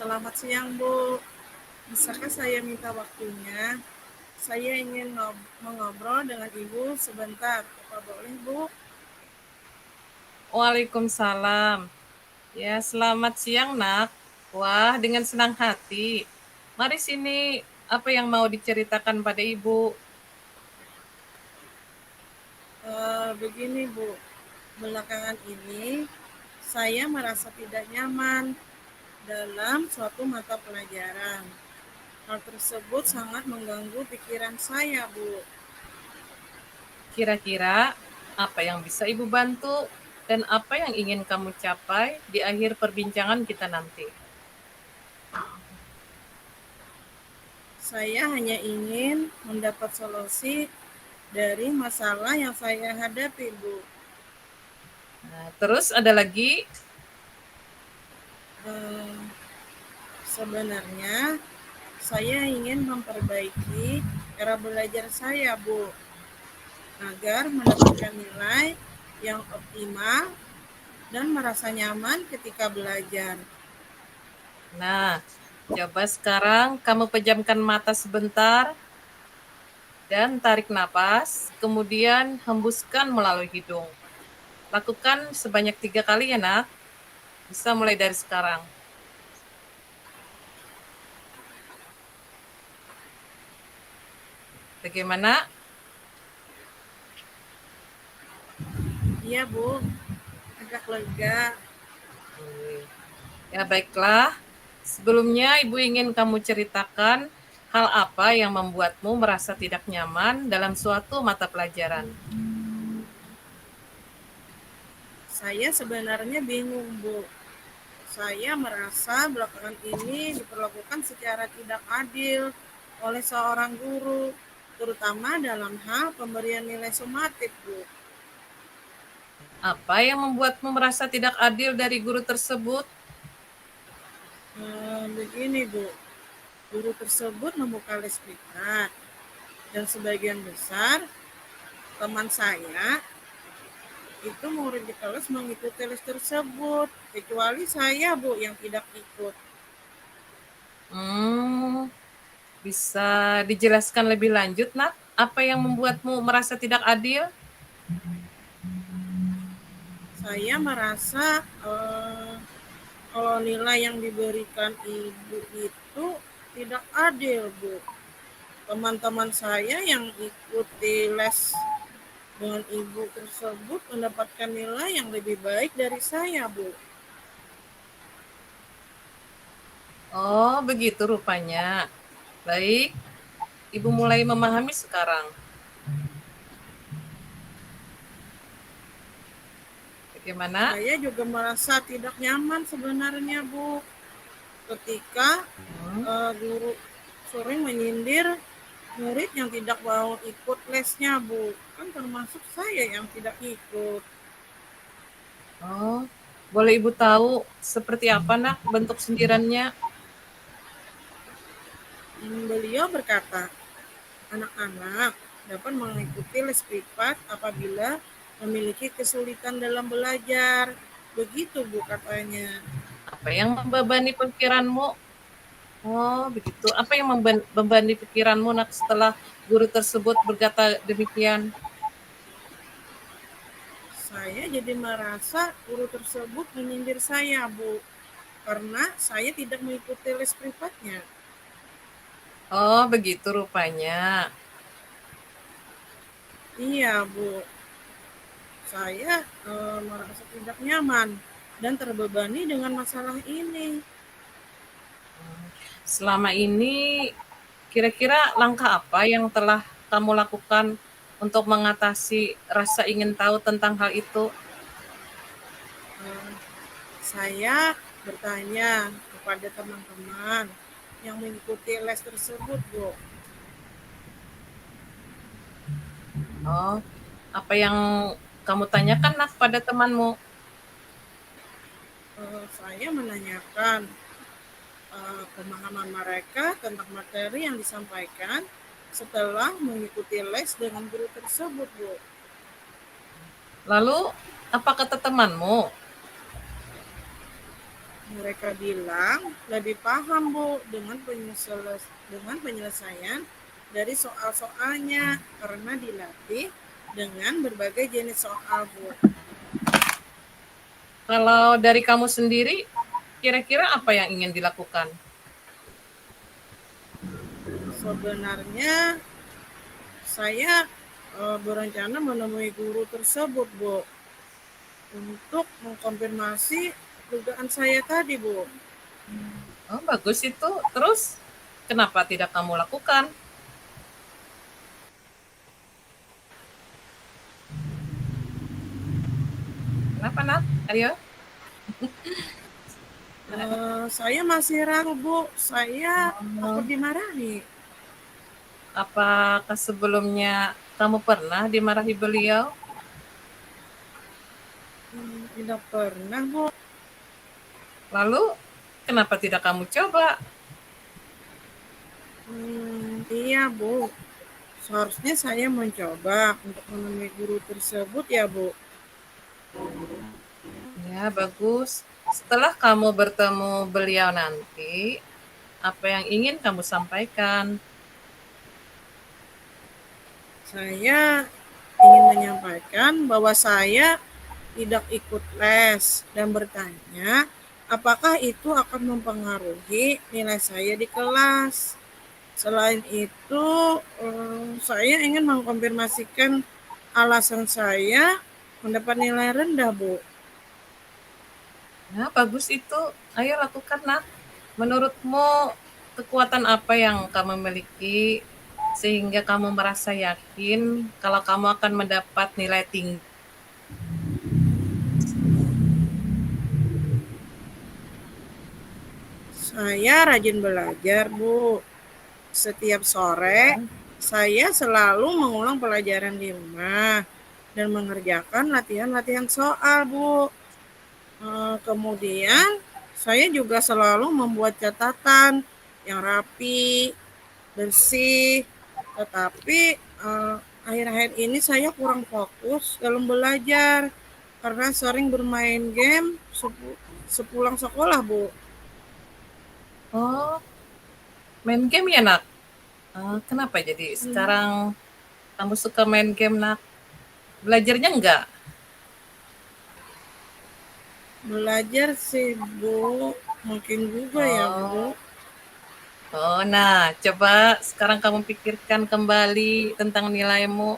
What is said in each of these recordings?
Selamat siang, Bu. Bisakah saya minta waktunya? Saya ingin mengobrol dengan Ibu sebentar. Apa boleh, Bu? Waalaikumsalam. Ya, selamat siang, Nak. Wah, dengan senang hati. Mari sini, apa yang mau diceritakan pada Ibu? Begini, Bu. Belakangan ini, saya merasa tidak nyaman dalam suatu mata pelajaran. Hal tersebut sangat mengganggu pikiran saya, Bu. Kira-kira apa yang bisa Ibu bantu dan apa yang ingin kamu capai di akhir perbincangan kita nanti? Saya hanya ingin mendapat solusi dari masalah yang saya hadapi, Bu. Nah, terus ada lagi. Eh, Sebenarnya saya ingin memperbaiki cara belajar saya, Bu, agar mendapatkan nilai yang optimal dan merasa nyaman ketika belajar. Nah, coba sekarang kamu pejamkan mata sebentar dan tarik napas, kemudian hembuskan melalui hidung. Lakukan sebanyak 3 kali ya, Nak. Bisa mulai dari sekarang. Bagaimana? Iya, Bu, agak lega. Ya, baiklah. Sebelumnya, Ibu ingin kamu ceritakan hal apa yang membuatmu merasa tidak nyaman dalam suatu mata pelajaran. Saya sebenarnya bingung, Bu. Saya merasa belakangan ini diperlakukan secara tidak adil oleh seorang guru, terutama dalam hal pemberian nilai sumatif, Bu. Apa yang membuatmu merasa tidak adil dari guru tersebut? Begini, Bu, guru tersebut membuka les privat dan sebagian besar teman saya itu murid di kelas mengikuti les tersebut, kecuali saya, Bu, yang tidak ikut. Hmm, bisa dijelaskan lebih lanjut, Nak? Apa yang membuatmu merasa tidak adil? Saya merasa kalau nilai yang diberikan ibu itu tidak adil, Bu. Teman-teman saya yang ikuti les dengan ibu tersebut mendapatkan nilai yang lebih baik dari saya, Bu. Oh, begitu rupanya. Baik, Ibu mulai memahami sekarang. Bagaimana? Saya juga merasa tidak nyaman sebenarnya, Bu, ketika Hmm. guru sering menyindir murid yang tidak mau ikut lesnya, Bu. Kan termasuk saya yang tidak ikut. Oh, boleh Ibu tahu seperti apa, Nak, bentuk sindirannya? Beliau berkata, anak-anak dapat mengikuti les privat apabila memiliki kesulitan dalam belajar. Begitu, Bu, katanya. Apa yang membebani pikiranmu? Oh, begitu. Apa yang membebani pikiranmu, Nak, setelah guru tersebut berkata demikian? Saya jadi merasa guru tersebut menyindir saya, Bu, karena saya tidak mengikuti les privatnya. Oh, begitu rupanya. Iya, Bu. Saya merasa tidak nyaman dan terbebani dengan masalah ini. Selama ini, kira-kira langkah apa yang telah kamu lakukan untuk mengatasi rasa ingin tahu tentang hal itu? Eh, saya bertanya kepada teman-teman yang mengikuti les tersebut, Bu. Oh, apa yang kamu tanyakan, Nak, pada temanmu? Saya menanyakan pemahaman mereka tentang materi yang disampaikan setelah mengikuti les dengan guru tersebut, Bu. Lalu, apa kata temanmu? Mereka bilang lebih paham Bu dengan penyelesaian dari soal-soalnya karena dilatih dengan berbagai jenis soal Bu. Kalau dari kamu sendiri, kira-kira apa yang ingin dilakukan? Sebenarnya saya berencana menemui guru tersebut Bu untuk mengkonfirmasi dugaan saya tadi Bu. Oh, bagus itu. Terus, kenapa tidak kamu lakukan? Kenapa, Nak? Ayo. Saya masih ragu Bu, saya takut Oh, dimarahi. apakah sebelumnya kamu pernah dimarahi beliau? Tidak pernah Bu. Lalu, kenapa tidak kamu coba? Iya Bu, seharusnya saya mencoba untuk menemui guru tersebut ya Bu. Ya, bagus. Setelah kamu bertemu beliau nanti, apa yang ingin kamu sampaikan? Saya ingin menyampaikan bahwa saya tidak ikut les dan bertanya apakah itu akan mempengaruhi nilai saya di kelas. Selain itu, saya ingin mengkonfirmasikan alasan saya mendapat nilai rendah, Bu. Nah, bagus itu. Ayo lakukan, Nak. Menurutmu, kekuatan apa yang kamu miliki sehingga kamu merasa yakin kalau kamu akan mendapat nilai tinggi? Saya rajin belajar, Bu. Setiap sore, saya selalu mengulang pelajaran di rumah dan mengerjakan latihan-latihan soal, Bu. Kemudian, saya juga selalu membuat catatan yang rapi, bersih. Tetapi akhir-akhir ini saya kurang fokus dalam belajar karena sering bermain game sepulang sekolah, Bu. Oh, main game ya, Nak? Kenapa jadi sekarang kamu suka main game, Nak? Belajarnya enggak? Belajar sih, Bu. Mungkin juga ya, Bu. Oh, nah, coba sekarang kamu pikirkan kembali tentang nilaimu.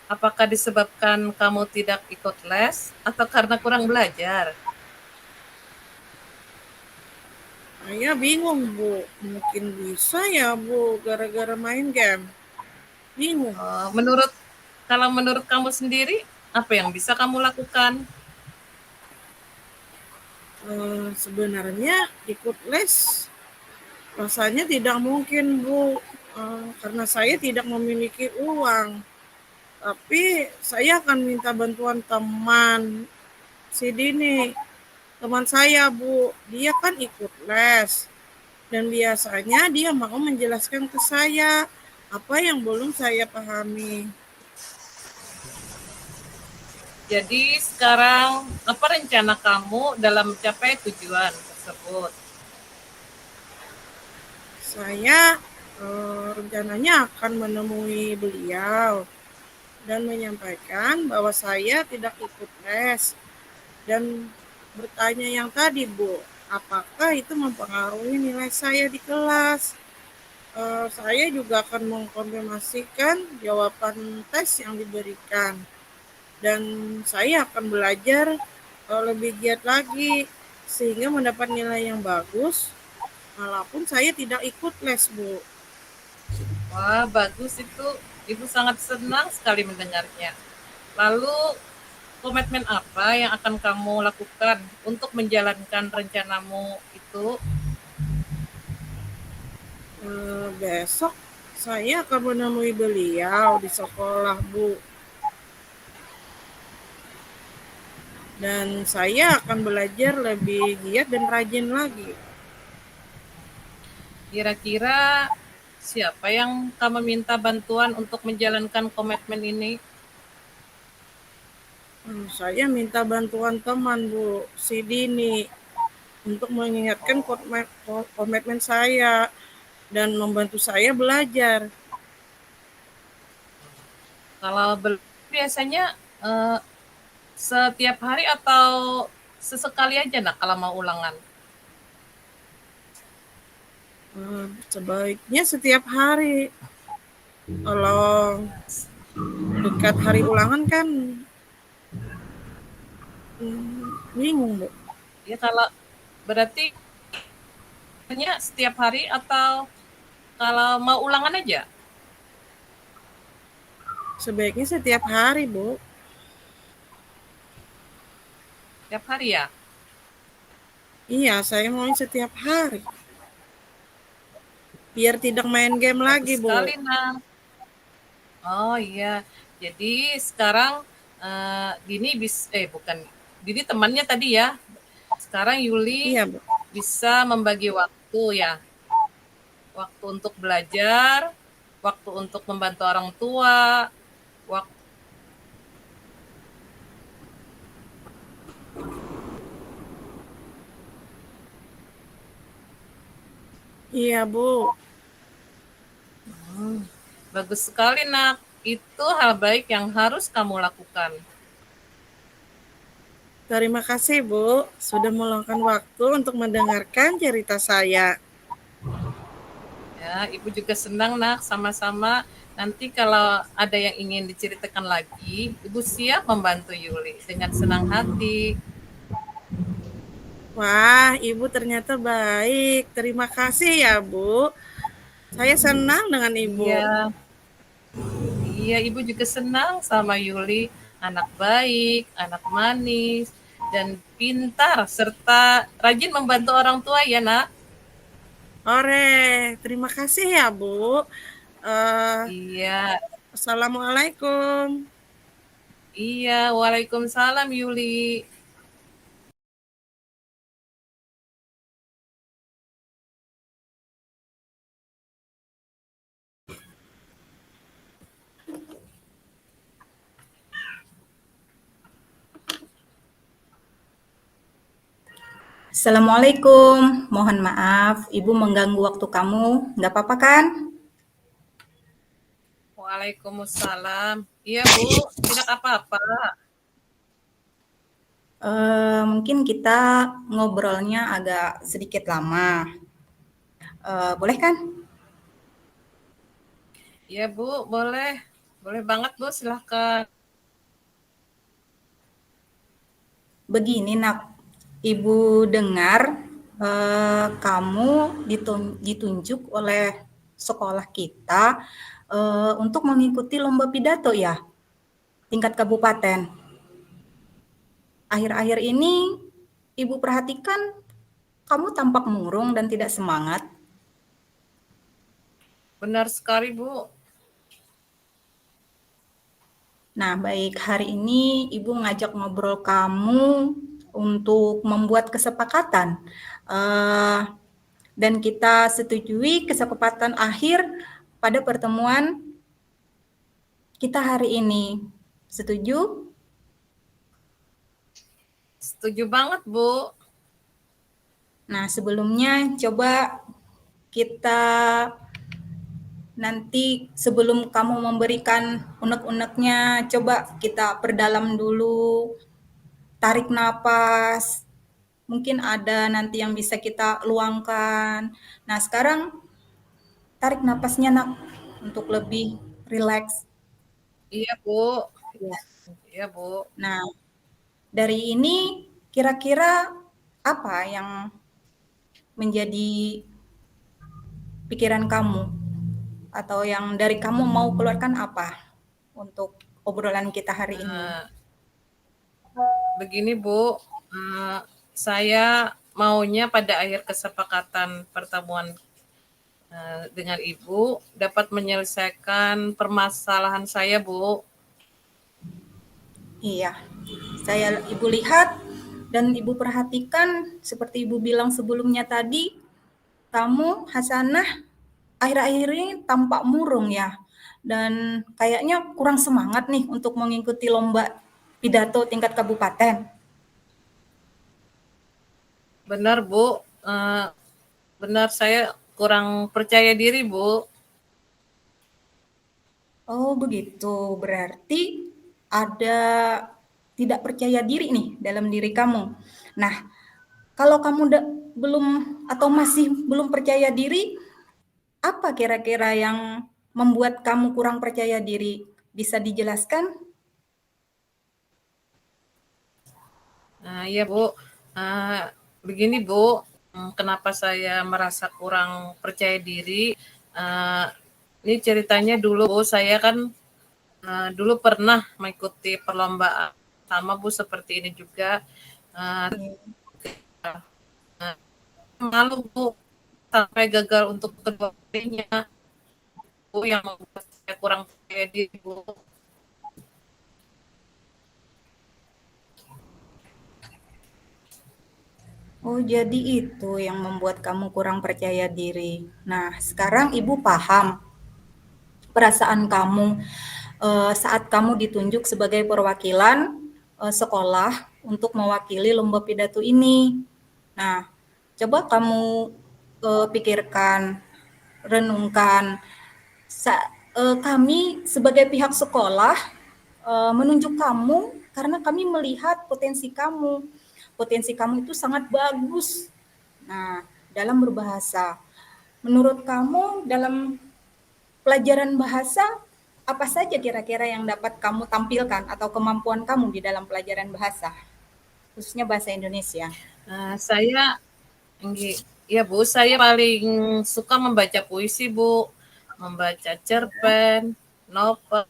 Apakah disebabkan kamu tidak ikut les atau karena kurang belajar? Saya bingung, Bu. Mungkin bisa ya, Bu, gara-gara main game. Bingung. Kalau menurut kamu sendiri, apa yang bisa kamu lakukan? Sebenarnya ikut les rasanya tidak mungkin, Bu. Karena saya tidak memiliki uang. Tapi saya akan minta bantuan teman si Dini. Teman saya, Bu. Dia kan ikut les. Dan biasanya dia mau menjelaskan ke saya apa yang belum saya pahami. Jadi sekarang apa rencana kamu dalam mencapai tujuan tersebut? Saya rencananya akan menemui beliau dan menyampaikan bahwa saya tidak ikut les dan bertanya yang tadi, Bu, apakah itu mempengaruhi nilai saya di kelas. Saya juga akan mengkonfirmasikan jawaban tes yang diberikan dan saya akan belajar lebih giat lagi sehingga mendapat nilai yang bagus walaupun saya tidak ikut les, Bu. Wah, bagus itu. Ibu sangat senang sekali mendengarnya. Lalu, komitmen apa yang akan kamu lakukan untuk menjalankan rencanamu itu? Besok saya akan menemui beliau di sekolah, Bu. Dan saya akan belajar lebih giat dan rajin lagi. Kira-kira siapa yang kamu minta bantuan untuk menjalankan komitmen ini? Saya minta bantuan teman, Bu, si Dini. untuk mengingatkan Oh, komitmen saya dan membantu saya belajar. kalau biasanya setiap hari atau sesekali aja nak kalau mau ulangan? Sebaiknya setiap hari. Kalau dekat hari ulangan kan bingung, Bu. Ya kalau berarti setiap hari atau kalau mau ulangan aja? Sebaiknya setiap hari, Bu. Setiap hari ya? Iya, saya maunya setiap hari. Biar tidak main game Bagus lagi, Bu. sekali nak. Oh iya, jadi sekarang Dini bukan Dini temannya tadi ya. Sekarang Yuli Iya, Bu. bisa membagi waktu ya, waktu untuk belajar, waktu untuk membantu orang tua, waktu Iya, Bu. bagus sekali nak. Itu hal baik yang harus kamu lakukan. Terima kasih, Bu, sudah meluangkan waktu untuk mendengarkan cerita saya. Ya, Ibu juga senang nak, sama-sama. Nanti kalau ada yang ingin diceritakan lagi, Ibu siap membantu Yuli dengan senang hati. Wah, Ibu ternyata baik. Terima kasih ya, Bu. Saya senang dengan Ibu. Iya, iya, Ibu juga senang sama Yuli, anak baik, anak manis, dan pintar, serta rajin membantu orang tua ya nak. Ore, terima kasih ya, Bu. Iya, Assalamualaikum. iya, waalaikumsalam Yuli. Assalamualaikum, mohon maaf, Ibu mengganggu waktu kamu, nggak apa-apa kan? Waalaikumsalam. Iya Bu, tidak apa-apa. Mungkin kita ngobrolnya agak sedikit lama, boleh kan? Iya Bu, boleh. Boleh banget Bu, silahkan. Begini nak, Ibu dengar kamu ditunjuk oleh sekolah kita untuk mengikuti lomba pidato ya, tingkat kabupaten. Akhir-akhir ini Ibu perhatikan kamu tampak murung dan tidak semangat. Benar sekali Bu. Nah, baik, hari ini Ibu ngajak ngobrol kamu untuk membuat kesepakatan. Dan kita setujui kesepakatan akhir pada pertemuan kita hari ini. Setuju? Setuju banget Bu. Nah, sebelumnya coba kita nanti sebelum kamu memberikan unek-uneknya, coba kita perdalam dulu, tarik napas, mungkin ada nanti yang bisa kita luangkan. Nah, sekarang tarik napasnya nak untuk lebih rileks. Iya Bu. Ya. Iya Bu. Nah, dari ini kira-kira apa yang menjadi pikiran kamu atau yang dari kamu mau keluarkan apa untuk obrolan kita hari ini? Begini Bu, saya maunya pada akhir kesepakatan pertemuan dengan Ibu dapat menyelesaikan permasalahan saya Bu. Iya, Ibu lihat dan Ibu perhatikan seperti Ibu bilang sebelumnya tadi, kamu Hasanah akhir-akhir ini tampak murung ya, dan kayaknya kurang semangat nih untuk mengikuti lomba pidato tingkat kabupaten. Benar, Bu. Benar, saya kurang percaya diri, Bu. Oh, begitu. Berarti ada tidak percaya diri nih dalam diri kamu. Nah, kalau kamu belum atau masih belum percaya diri, apa kira-kira yang membuat kamu kurang percaya diri? Bisa dijelaskan? Nah, iya, Bu. Begini, Bu, kenapa saya merasa kurang percaya diri? Eh, ini ceritanya dulu, Bu, saya kan dulu pernah mengikuti perlombaan sama, Bu, seperti ini juga. Eh, Malu, Bu, sampai gagal untuk kedua kalinya, Bu, yang membuat saya kurang percaya diri, Bu. Oh, jadi itu yang membuat kamu kurang percaya diri. Nah, sekarang Ibu paham perasaan kamu saat kamu ditunjuk sebagai perwakilan sekolah untuk mewakili lomba pidato ini. Nah, coba kamu pikirkan, renungkan. Kami sebagai pihak sekolah menunjuk kamu karena kami melihat potensi kamu. Potensi kamu itu sangat bagus. Nah, dalam berbahasa. Menurut kamu dalam pelajaran bahasa apa saja kira-kira yang dapat kamu tampilkan atau kemampuan kamu di dalam pelajaran bahasa, khususnya bahasa Indonesia? Saya, ya, Bu, saya paling suka membaca puisi, Bu, membaca cerpen, novel,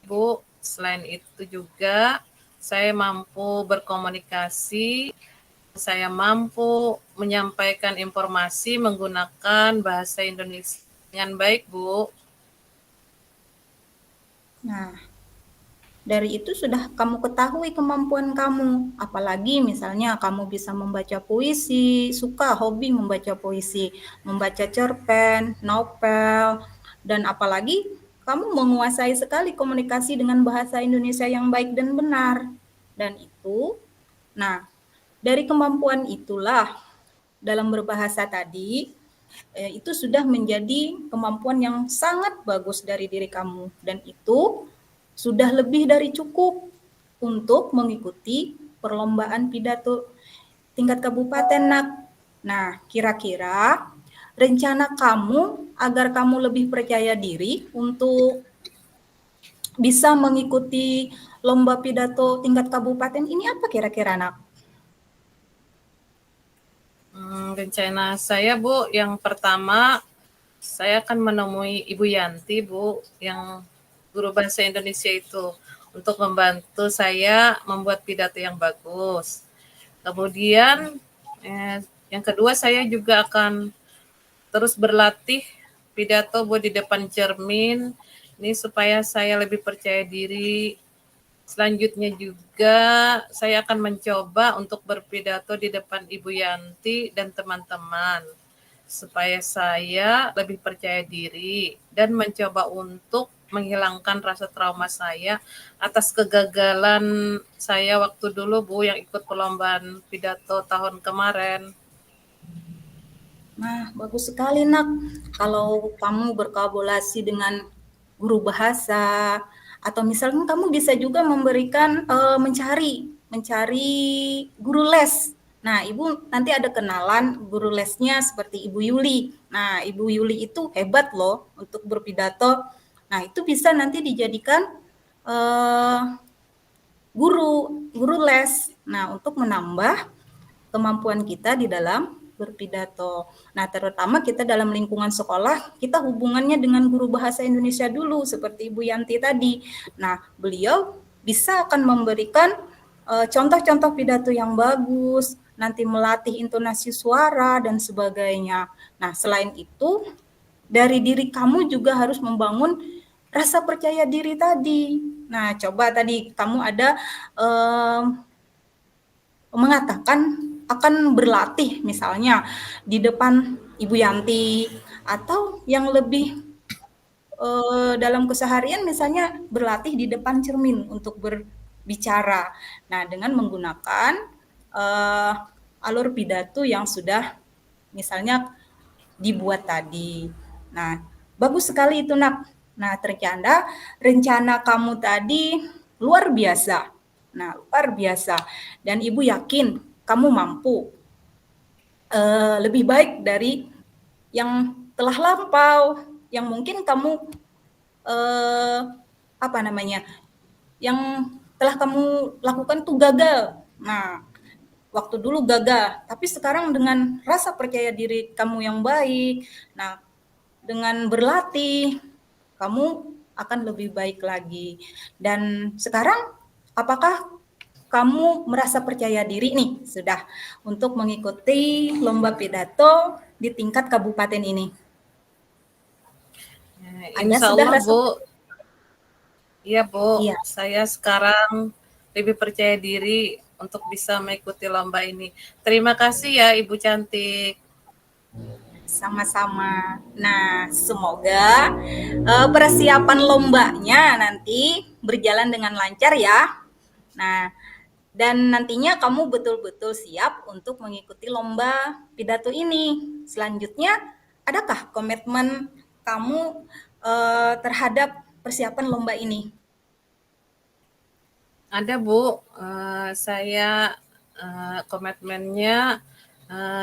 Bu. Selain itu juga saya mampu berkomunikasi, saya mampu menyampaikan informasi menggunakan bahasa Indonesia dengan baik, Bu. Nah, dari itu sudah kamu ketahui kemampuan kamu. Apalagi misalnya kamu bisa membaca puisi, suka hobi membaca puisi, membaca cerpen, novel, dan apalagi kamu menguasai sekali komunikasi dengan bahasa Indonesia yang baik dan benar. Dan itu, nah, dari kemampuan itulah dalam berbahasa tadi, itu sudah menjadi kemampuan yang sangat bagus dari diri kamu. Dan itu sudah lebih dari cukup untuk mengikuti perlombaan pidato tingkat kabupaten, Nak. Nah, kira-kira rencana kamu agar kamu lebih percaya diri untuk bisa mengikuti lomba pidato tingkat kabupaten ini apa kira-kira, Nak? Rencana saya, Bu, yang pertama saya akan menemui Ibu Yanti, Bu, yang guru bahasa Indonesia itu, untuk membantu saya membuat pidato yang bagus. Kemudian yang kedua, saya juga akan terus berlatih pidato, Bu, di depan cermin, ini supaya saya lebih percaya diri. Selanjutnya juga saya akan mencoba untuk berpidato di depan Ibu Yanti dan teman-teman, supaya saya lebih percaya diri dan mencoba untuk menghilangkan rasa trauma saya atas kegagalan saya waktu dulu, Bu, yang ikut perlombaan pidato tahun kemarin. Nah, bagus sekali, Nak. Kalau kamu berkolaborasi dengan guru bahasa, atau misalnya kamu bisa juga memberikan mencari guru les. Nah, Ibu nanti ada kenalan guru lesnya seperti Ibu Yuli. Nah, Ibu Yuli itu hebat loh untuk berpidato. Nah, itu bisa nanti dijadikan guru les. Nah, untuk menambah kemampuan kita di dalam berpidato. Nah, terutama kita dalam lingkungan sekolah, kita hubungannya dengan guru bahasa Indonesia dulu, seperti Ibu Yanti tadi. Nah, beliau bisa akan memberikan contoh-contoh pidato yang bagus, nanti melatih intonasi suara, dan sebagainya. Nah, selain itu, dari diri kamu juga harus membangun rasa percaya diri tadi. Nah, coba tadi kamu ada mengatakan akan berlatih misalnya di depan Ibu Yanti, atau yang lebih dalam keseharian misalnya berlatih di depan cermin untuk berbicara. Nah, dengan menggunakan alur pidato yang sudah misalnya dibuat tadi. Nah, bagus sekali itu, Nak. Nah, ternyata rencana kamu tadi luar biasa. Nah, luar biasa. Dan Ibu yakin kamu mampu lebih baik dari yang telah lampau, yang mungkin kamu eh, apa namanya, yang telah kamu lakukan tuh gagal. Nah, waktu dulu gagal, tapi sekarang dengan rasa percaya diri kamu yang baik, nah dengan berlatih, kamu akan lebih baik lagi. Dan sekarang, apakah kamu merasa percaya diri nih sudah untuk mengikuti lomba pidato di tingkat kabupaten ini? Ada Insya sudah Allah, rasa? Bu. Iya, Bu. Iya, Saya sekarang lebih percaya diri untuk bisa mengikuti lomba ini. Terima kasih ya, Ibu cantik. sama-sama. Nah, semoga persiapan lombanya nanti berjalan dengan lancar ya. Nah, dan nantinya kamu betul-betul siap untuk mengikuti lomba pidato ini. Selanjutnya, adakah komitmen kamu terhadap persiapan lomba ini? Ada, Bu. Saya komitmennya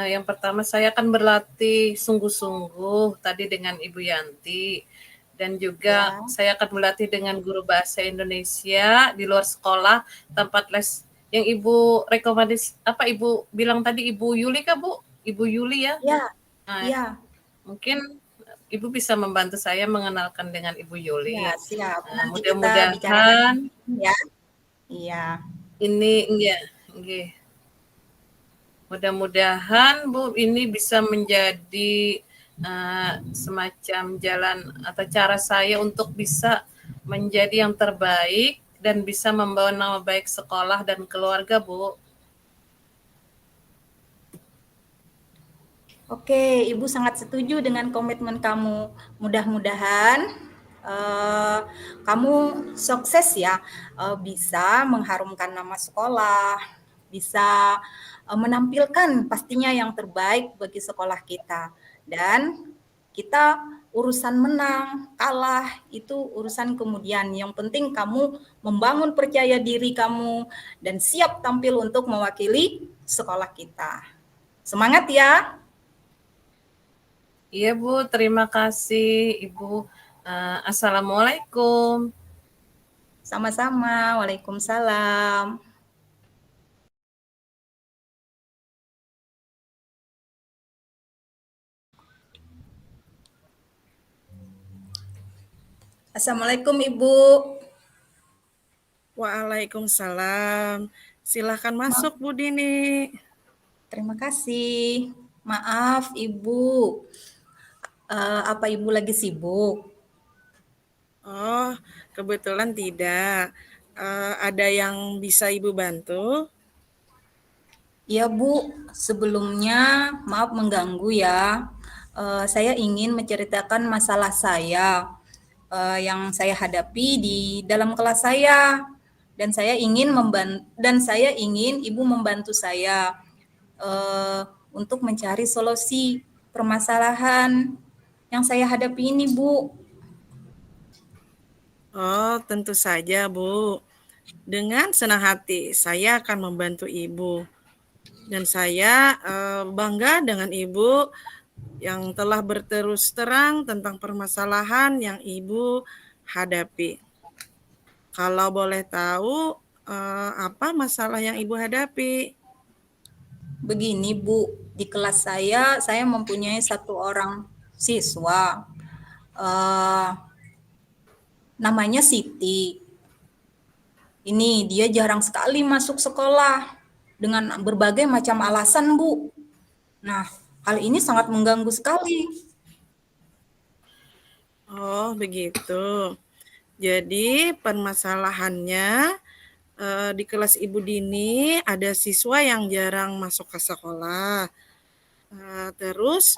yang pertama saya akan berlatih sungguh-sungguh tadi dengan Ibu Yanti, dan juga Ya, saya akan berlatih dengan guru bahasa Indonesia di luar sekolah, tempat les yang Ibu rekomendasi apa Ibu bilang tadi, Ibu Yuli kah, Bu? Ibu Yuli ya? ya, Nah, ya, mungkin Ibu bisa membantu saya mengenalkan dengan Ibu ya, Yuli. siap. Nanti kita bicarakan Mudah-mudahan ya. Iya. ini enggak, mudah-mudahan Bu ini bisa menjadi semacam jalan atau cara saya untuk bisa menjadi yang terbaik dan bisa membawa nama baik sekolah dan keluarga, Bu. Oke, Ibu sangat setuju dengan komitmen kamu. Mudah-mudahan kamu sukses ya, bisa mengharumkan nama sekolah, bisa menampilkan pastinya yang terbaik bagi sekolah kita. Dan kita urusan menang, kalah itu urusan kemudian. Yang penting kamu membangun percaya diri kamu dan siap tampil untuk mewakili sekolah kita. Semangat ya! Iya, Bu, terima kasih Ibu. Assalamualaikum. Sama-sama, Waalaikumsalam. Assalamualaikum Ibu. Waalaikumsalam. Silahkan masuk, Bu Dini. Terima kasih. Maaf Ibu, apa Ibu lagi sibuk? Oh, kebetulan tidak. Ada yang bisa Ibu bantu? Iya Bu, sebelumnya maaf mengganggu ya. Saya ingin menceritakan masalah saya yang saya hadapi di dalam kelas saya, dan saya ingin Ibu membantu saya untuk mencari solusi permasalahan yang saya hadapi ini, Bu. Oh, tentu saja, Bu. Dengan senang hati, saya akan membantu Ibu. Dan saya bangga dengan Ibu yang telah berterus terang tentang permasalahan yang Ibu hadapi. Kalau boleh tahu, apa masalah yang Ibu hadapi? Begini, Bu, di kelas saya mempunyai satu orang siswa, eh, namanya Siti. Ini dia jarang sekali masuk sekolah dengan berbagai macam alasan, Bu. Nah, hal ini sangat mengganggu sekali. Oh, begitu. Jadi permasalahannya di kelas Ibu Dini ada siswa yang jarang masuk ke sekolah. Terus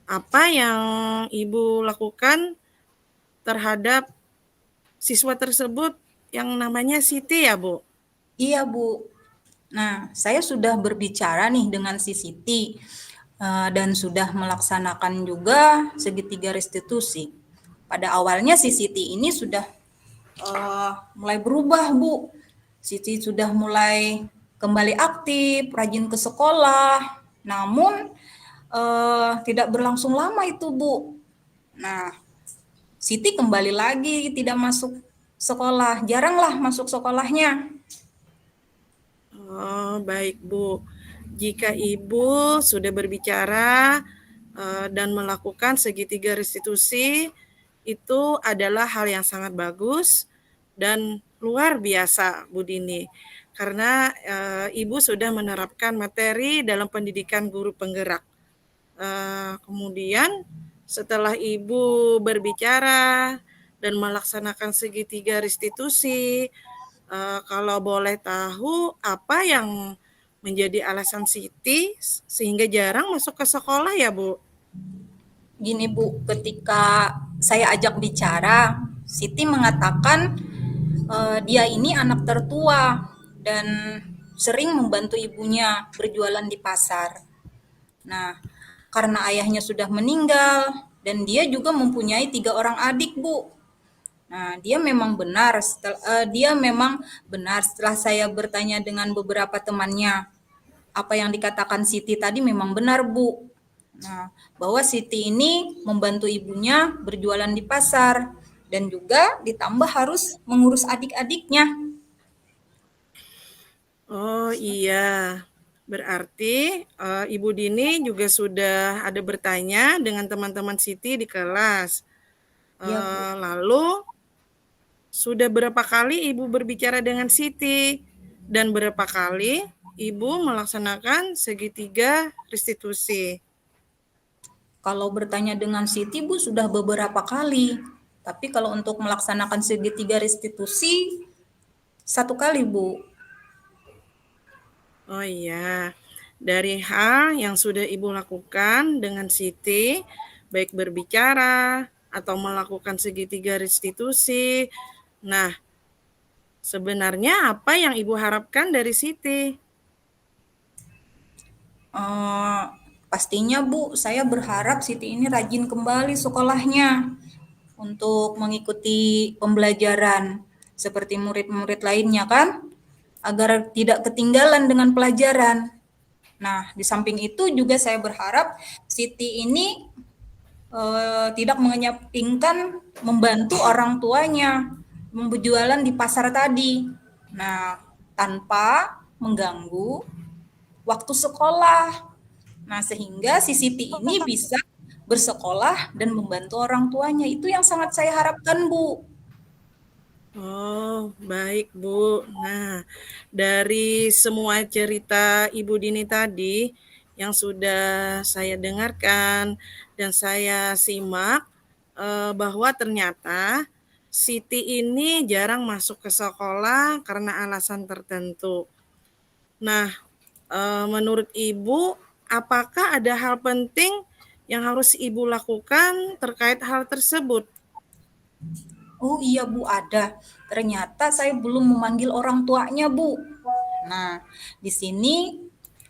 apa yang Ibu lakukan terhadap siswa tersebut yang namanya Siti ya, Bu? Iya, Bu. Nah, saya sudah berbicara nih dengan si Siti dan sudah melaksanakan juga segitiga restitusi. Pada awalnya si Siti ini sudah mulai berubah, Bu. Siti sudah mulai kembali aktif, rajin ke sekolah. Namun tidak berlangsung lama itu, Bu. Nah, Siti kembali lagi tidak masuk sekolah, jaranglah masuk sekolahnya. Oh, baik Bu. Jika Ibu sudah berbicara dan melakukan segitiga restitusi, itu adalah hal yang sangat bagus dan luar biasa, Bu Dini. Karena Ibu sudah menerapkan materi dalam pendidikan guru penggerak. Kemudian setelah Ibu berbicara dan melaksanakan segitiga restitusi, kalau boleh tahu apa yang menjadi alasan Siti sehingga jarang masuk ke sekolah ya, Bu? Gini Bu, ketika saya ajak bicara, Siti mengatakan dia ini anak tertua dan sering membantu ibunya berjualan di pasar. Nah, karena ayahnya sudah meninggal dan dia juga mempunyai 3 orang adik, Bu. Nah, dia memang benar setelah saya bertanya dengan beberapa temannya. Apa yang dikatakan Siti tadi memang benar, Bu. Nah, bahwa Siti ini membantu ibunya berjualan di pasar dan juga ditambah harus mengurus adik-adiknya. Oh iya, berarti Ibu Dini juga sudah ada bertanya dengan teman-teman Siti di kelas. Ya, Bu. Lalu sudah berapa kali Ibu berbicara dengan Siti dan berapa kali Ibu melaksanakan segitiga restitusi? Kalau bertanya dengan Siti, Bu, sudah beberapa kali. Tapi kalau untuk melaksanakan segitiga restitusi, 1 kali, Bu. Oh iya, dari hal yang sudah Ibu lakukan dengan Siti, baik berbicara atau melakukan segitiga restitusi. Nah, sebenarnya apa yang Ibu harapkan dari Siti? Pastinya Bu, saya berharap Siti ini rajin kembali sekolahnya untuk mengikuti pembelajaran seperti murid-murid lainnya kan, agar tidak ketinggalan dengan pelajaran. Nah, di samping itu juga saya berharap Siti ini tidak mengenyampingkan membantu orang tuanya berjualan di pasar tadi. Nah, tanpa mengganggu waktu sekolah. Nah, sehingga si Siti ini bisa bersekolah dan membantu orang tuanya. Itu yang sangat saya harapkan, Bu. Oh, baik Bu. Nah, dari semua cerita Ibu Dini tadi yang sudah saya dengarkan dan saya simak, bahwa ternyata Siti ini jarang masuk ke sekolah karena alasan tertentu. Nah, menurut Ibu, apakah ada hal penting yang harus Ibu lakukan terkait hal tersebut? Oh iya Bu, ada. Ternyata saya belum memanggil orang tuanya, Bu. Nah, di sini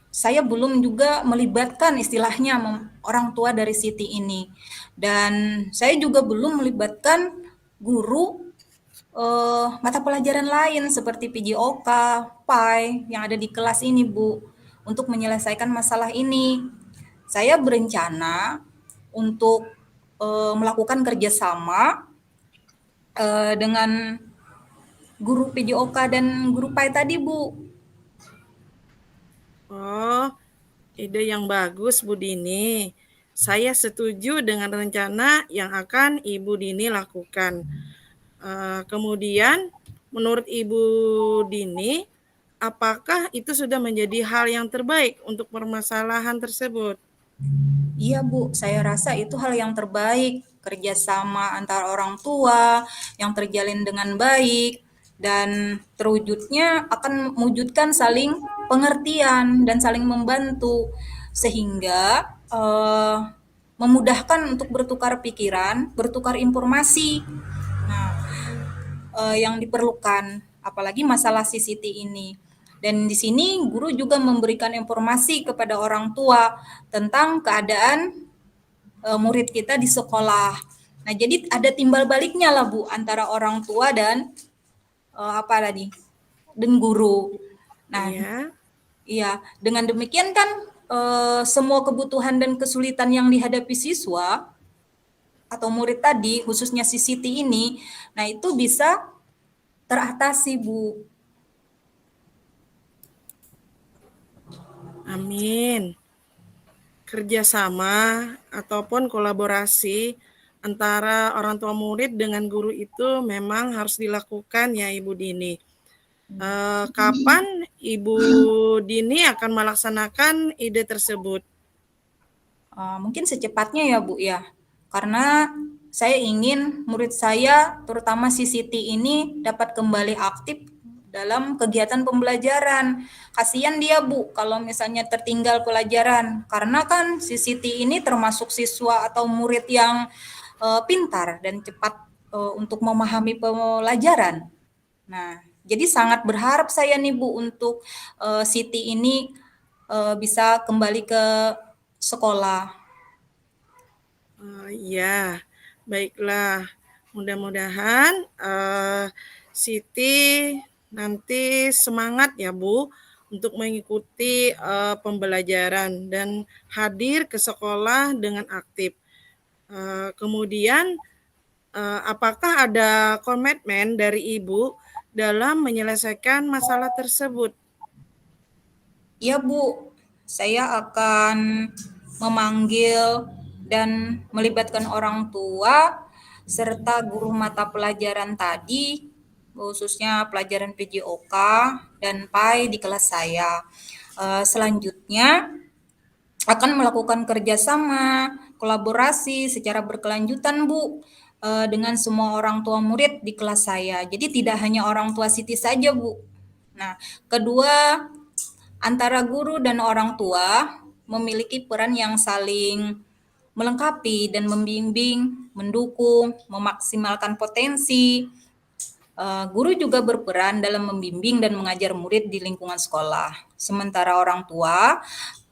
saya belum juga melibatkan istilahnya orang tua dari Siti ini. Dan saya juga belum melibatkan guru mata pelajaran lain seperti PJOK, PAI yang ada di kelas ini, Bu, untuk menyelesaikan masalah ini. Saya berencana untuk melakukan kerjasama dengan guru PJOK dan guru PAI tadi, Bu. Oh, ide yang bagus Bu Dini. Saya setuju dengan rencana yang akan Ibu Dini lakukan. Kemudian, menurut Ibu Dini, apakah itu sudah menjadi hal yang terbaik untuk permasalahan tersebut? Iya Bu, saya rasa itu hal yang terbaik, kerjasama antara orang tua yang terjalin dengan baik dan terwujudnya akan mewujudkan saling pengertian dan saling membantu sehingga memudahkan untuk bertukar pikiran, bertukar informasi. Nah, yang diperlukan, apalagi masalah CCT ini. Dan di sini guru juga memberikan informasi kepada orang tua tentang keadaan murid kita di sekolah. Nah, jadi ada timbal baliknya lah Bu antara orang tua dan dan guru. Nah, iya, dengan demikian kan semua kebutuhan dan kesulitan yang dihadapi siswa atau murid tadi, khususnya si Siti ini, nah itu bisa teratasi, Bu. Amin. Kerjasama ataupun kolaborasi antara orang tua murid dengan guru itu memang harus dilakukan ya Ibu Dini. Kapan Ibu Dini akan melaksanakan ide tersebut? Mungkin secepatnya ya Bu ya, karena saya ingin murid saya, terutama si Siti ini dapat kembali aktif dalam kegiatan pembelajaran. Kasihan dia Bu kalau misalnya tertinggal pelajaran, karena kan si Siti ini termasuk siswa atau murid yang pintar dan cepat untuk memahami pelajaran. Nah, jadi sangat berharap saya nih Bu untuk Siti ini bisa kembali ke sekolah. Ya, baiklah. Mudah-mudahan Siti nanti semangat ya Bu untuk mengikuti pembelajaran dan hadir ke sekolah dengan aktif. Kemudian apakah ada komitmen dari Ibu dalam menyelesaikan masalah tersebut? Iya Bu, saya akan memanggil dan melibatkan orang tua serta guru mata pelajaran tadi, khususnya pelajaran PJOK dan PAI di kelas saya. Selanjutnya akan melakukan kerjasama, kolaborasi secara berkelanjutan Bu, dengan semua orang tua murid di kelas saya. Jadi tidak hanya orang tua Siti saja Bu. Nah, kedua, antara guru dan orang tua memiliki peran yang saling melengkapi dan membimbing, mendukung, memaksimalkan potensi. Guru juga berperan dalam membimbing dan mengajar murid di lingkungan sekolah. Sementara orang tua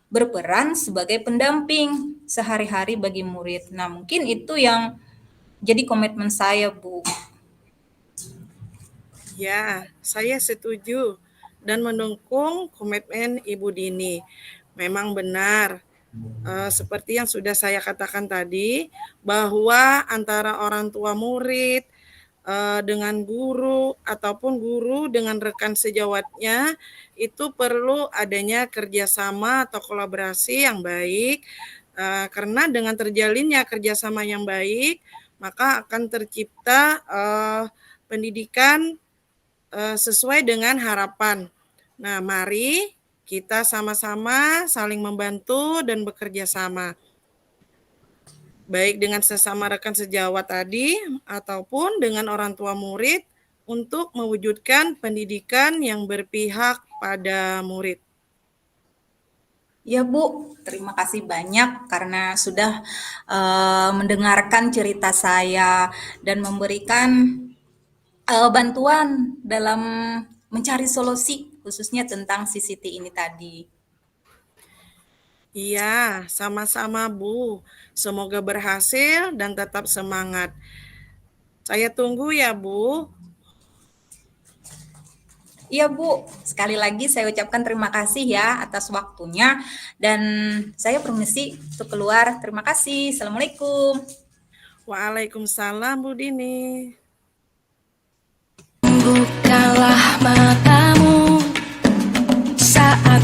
berperan sebagai pendamping sehari-hari bagi murid. Nah, mungkin itu yang jadi komitmen saya, Bu. Ya, saya setuju dan mendukung komitmen Ibu Dini. Memang benar, seperti yang sudah saya katakan tadi, bahwa antara orang tua murid dengan guru ataupun guru dengan rekan sejawatnya itu perlu adanya kerjasama atau kolaborasi yang baik, karena dengan terjalinnya kerjasama yang baik maka akan tercipta pendidikan sesuai dengan harapan. Nah, mari kita sama-sama saling membantu dan bekerja sama, baik dengan sesama rekan sejawat tadi ataupun dengan orang tua murid untuk mewujudkan pendidikan yang berpihak pada murid. Ya Bu, terima kasih banyak karena sudah mendengarkan cerita saya dan memberikan bantuan dalam mencari solusi khususnya tentang si Siti ini tadi. Iya, sama-sama Bu. Semoga berhasil dan tetap semangat. Saya tunggu ya Bu. Iya Bu, sekali lagi saya ucapkan terima kasih ya atas waktunya dan saya permisi untuk keluar. Terima kasih. Assalamualaikum. Waalaikumsalam Bu Dini. Bukalah matamu saat